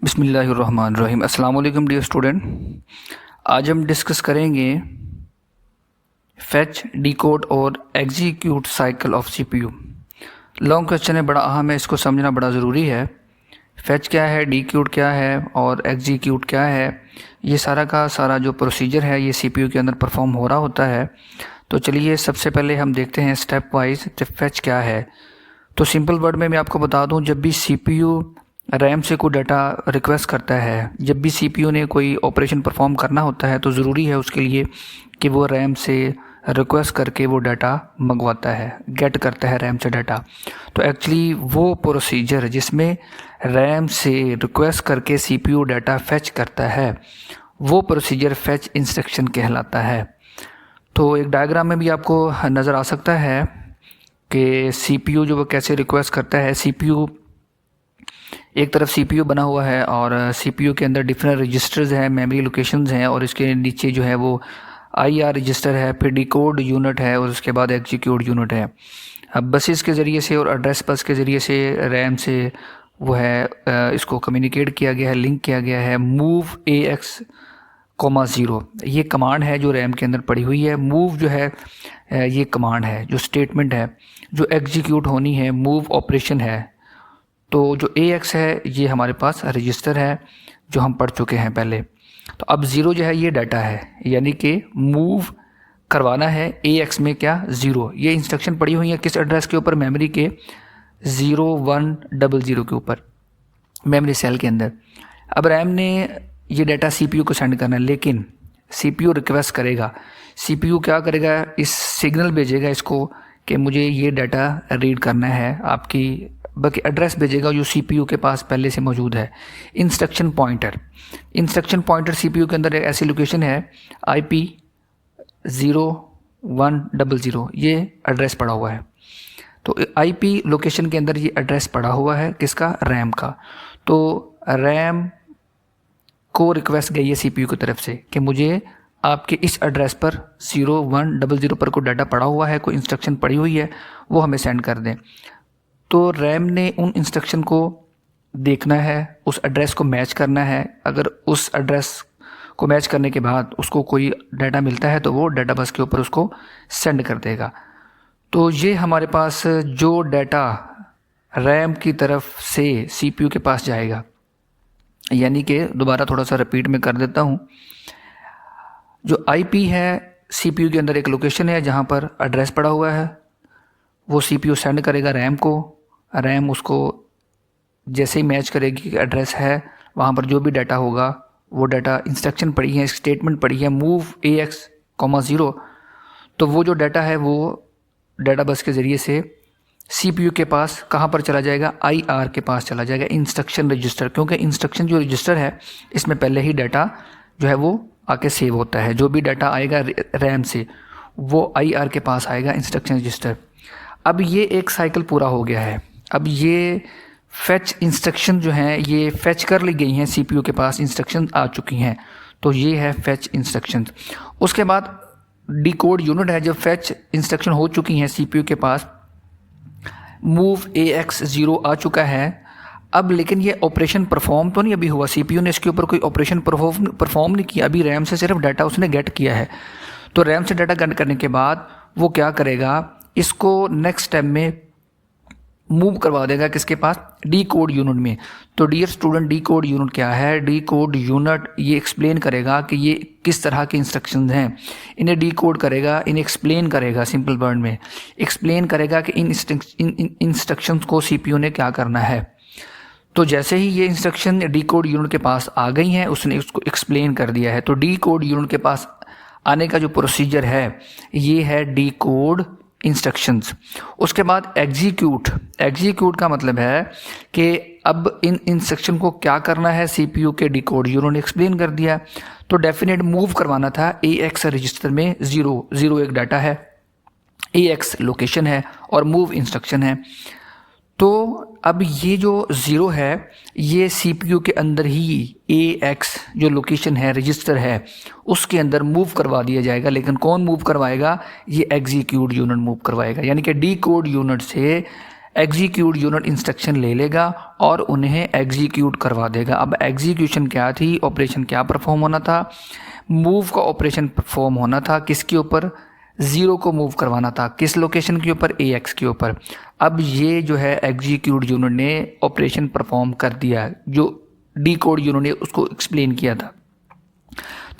बिस्मिल्लाहिर्रहमानिर्रहीम। अस्सलाम वालेकुम डियर स्टूडेंट। आज हम डिस्कस करेंगे फैच, डिकोड और execute cycle of CPU. Long question है, बड़ा अहम है, इसको समझना बड़ा ज़रूरी है। फैच क्या है, डिकोड क्या है और एग्जीक्यूट क्या है, ये सारा का सारा जो प्रोसीजर है ये सीपीयू के अंदर परफॉर्म हो रहा होता है। तो चलिए सबसे पहले हम देखते हैं स्टेप वाइज फैच क्या है। तो सिंपल वर्ड में मैं आपको बता दूं, जब भी सीपीयू रैम से कोई डाटा रिक्वेस्ट करता है, जब भी सीपीयू ने कोई ऑपरेशन परफॉर्म करना होता है तो ज़रूरी है उसके लिए कि वो रैम से रिक्वेस्ट करके वो डाटा मंगवाता है, गेट करता है रैम से डाटा। तो एक्चुअली वो प्रोसीजर जिसमें रैम से रिक्वेस्ट करके सीपीयू डाटा फैच करता है, वो प्रोसीजर फैच इंस्ट्रक्शन कहलाता है। तो एक डायग्राम में भी आपको नज़र आ सकता है कि सीपीयू जो वो कैसे रिक्वेस्ट करता है। सीपीयू एक तरफ सीपीयू बना हुआ है और सीपीयू के अंदर डिफरेंट रजिस्टर्स हैं, मेमोरी लोकेशंस हैं, और इसके नीचे जो है वो आईआर रजिस्टर है, फिर डिकोड यूनिट है और उसके बाद एग्जीक्यूट यूनिट है। अब बसेस के ज़रिए से और एड्रेस बस के ज़रिए से रैम से वो है इसको कम्युनिकेट किया गया है, लिंक किया गया है। मूव AX, 0 ये कमांड है जो रैम के अंदर पड़ी हुई है। मूव जो है ये कमांड है, जो स्टेटमेंट है जो एग्जीक्यूट होनी है, मूव ऑपरेशन है। तो जो AX है ये हमारे पास रजिस्टर है जो हम पढ़ चुके हैं पहले। तो अब 0 जो है ये डाटा है, यानी कि मूव करवाना है AX में क्या 0। ये इंस्ट्रक्शन पड़ी हुई है किस एड्रेस के ऊपर, मेमोरी के 0100 के ऊपर, मेमोरी सेल के अंदर। अब रैम ने ये डाटा CPU को सेंड करना है, लेकिन CPU रिक्वेस्ट करेगा, CPU क्या करेगा, इस सिग्नल भेजेगा इसको कि मुझे ये डाटा रीड करना है, आपकी बाकी एड्रेस भेजेगा जो CPU के पास पहले से मौजूद है। इंस्ट्रक्शन पॉइंटर CPU के अंदर एक ऐसी लोकेशन है IP 0100, ये एड्रेस पड़ा हुआ है। तो IP लोकेशन के अंदर ये एड्रेस पड़ा हुआ है किसका, रैम का। तो रैम को रिक्वेस्ट गई है CPU की तरफ से कि मुझे आपके इस एड्रेस पर 0100 पर कोई डाटा पड़ा हुआ है, कोई इंस्ट्रक्शन पड़ी हुई है, वो हमें सेंड कर दें। तो रैम ने उन इंस्ट्रक्शन को देखना है, उस एड्रेस को मैच करना है। अगर उस एड्रेस को मैच करने के बाद उसको कोई डाटा मिलता है तो वो डाटा बस के ऊपर उसको सेंड कर देगा। तो ये हमारे पास जो डाटा रैम की तरफ से CPU के पास जाएगा, यानी कि दोबारा थोड़ा सा रिपीट में कर देता हूँ। जो IP है CPU के अंदर एक लोकेशन है जहाँ पर एड्रेस पड़ा हुआ है, वो CPU सेंड करेगा रैम को। रैम उसको जैसे ही मैच करेगी कि एड्रेस है, वहाँ पर जो भी डाटा होगा वो डाटा, इंस्ट्रक्शन पड़ी है, स्टेटमेंट पड़ी है मूव AX, 0, तो वो जो डाटा है वो डाटा बस के ज़रिए से CPU के पास कहाँ पर चला जाएगा, IR के पास चला जाएगा, इंस्ट्रक्शन रजिस्टर। क्योंकि इंस्ट्रक्शन जो रजिस्टर है इसमें पहले ही डाटा जो है वो आके सेव होता है। जो भी डाटा आएगा रैम से वो IR के पास आएगा, इंस्ट्रक्शन रजिस्टर। अब ये एक साइकिल पूरा हो गया है। अब ये फैच इंस्ट्रक्शन जो हैं ये फैच कर ली गई हैं, CPU के पास इंस्ट्रक्शन आ चुकी हैं, तो ये है फैच इंस्ट्रक्शन। उसके बाद डिकोड यूनिट है, जब फैच इंस्ट्रक्शन हो चुकी हैं CPU के पास, मूव AX 0 आ चुका है। अब लेकिन ये ऑपरेशन परफॉर्म तो नहीं अभी हुआ, CPU ने इसके ऊपर कोई ऑपरेशन परफॉर्म नहीं किया, अभी रैम से सिर्फ डाटा उसने गेट किया है। तो रैम से डाटा गेट करने के बाद वो क्या करेगा, इसको नेक्स्ट स्टेप में मूव करवा देगा किसके पास, डिकोड यूनिट में। तो डियर स्टूडेंट, डिकोड यूनिट क्या है, डिकोड यूनिट ये एक्सप्लेन करेगा कि ये किस तरह के इंस्ट्रक्शंस हैं, इन्हें डिकोड करेगा, इन्हें एक्सप्लेन करेगा, सिंपल वर्ड में एक्सप्लेन करेगा कि इन इंस्ट्रक्शंस को CPU ने क्या करना है। तो जैसे ही ये इंस्ट्रक्शन डिकोड यूनिट के पास आ गई हैं, उसने उसको एक्सप्लेन कर दिया है। तो डिकोड यूनिट के पास आने का जो प्रोसीजर है ये है डिकोड इंस्ट्रक्शंस। उसके बाद एग्जीक्यूट का मतलब है कि अब इन इंस्ट्रक्शन को क्या करना है, CPU के डिकोड यूनिट ने एक्सप्लेन कर दिया। तो डेफिनेट मूव करवाना था AX रजिस्टर में 0 एक डाटा है, AX लोकेशन है और मूव इंस्ट्रक्शन है। तो अब ये जो 0 है ये CPU के अंदर ही AX जो लोकेशन है, रजिस्टर है, उसके अंदर मूव करवा दिया जाएगा। लेकिन कौन मूव करवाएगा, ये एग्जीक्यूट यूनिट मूव करवाएगा। यानी कि डिकोड यूनिट से एग्जीक्यूट यूनिट इंस्ट्रक्शन ले लेगा और उन्हें एग्जीक्यूट करवा देगा। अब एग्जीक्यूशन क्या थी, ऑपरेशन क्या परफॉर्म होना था, मूव का ऑपरेशन परफॉर्म होना था, किसके ऊपर, 0 को मूव करवाना था, किस लोकेशन के ऊपर, AX के ऊपर। अब ये जो है एग्जीक्यूट यूनिट ने ऑपरेशन परफॉर्म कर दिया, जो डी कोड यूनिट ने उसको एक्सप्लेन किया था।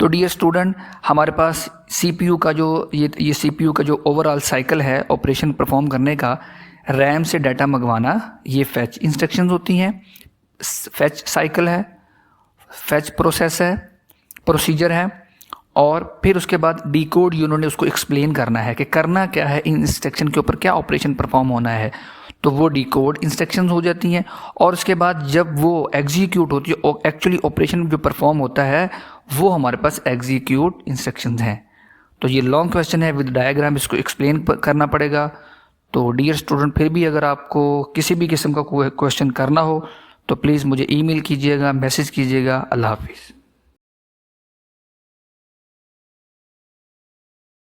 तो डियर स्टूडेंट, हमारे पास CPU का जो ये CPU का जो ओवरऑल साइकिल है ऑपरेशन परफॉर्म करने का, रैम से डाटा मंगवाना, ये फैच इंस्ट्रक्शंस होती हैं, फैच साइकिल है, फैच प्रोसेस है, प्रोसीजर है, और फिर उसके बाद डिकोड यूनिट ने उसको एक्सप्लेन करना है कि करना क्या है, इन इंस्ट्रक्शन के ऊपर क्या ऑपरेशन परफॉर्म होना है, तो वो डिकोड इंस्ट्रक्शंस हो जाती हैं। और उसके बाद जब वो एग्जीक्यूट होती है, एक्चुअली ऑपरेशन जो परफॉर्म होता है वो हमारे पास एग्जीक्यूट इंस्ट्रक्शंस हैं। तो ये लॉन्ग क्वेश्चन है विद डायग्राम, इसको एक्सप्लेन करना पड़ेगा। तो डियर स्टूडेंट, फिर भी अगर आपको किसी भी किस्म का कोई क्वेश्चन करना हो तो प्लीज़ मुझे ईमेल कीजिएगा, मैसेज कीजिएगा। अल्लाह हाफिज़।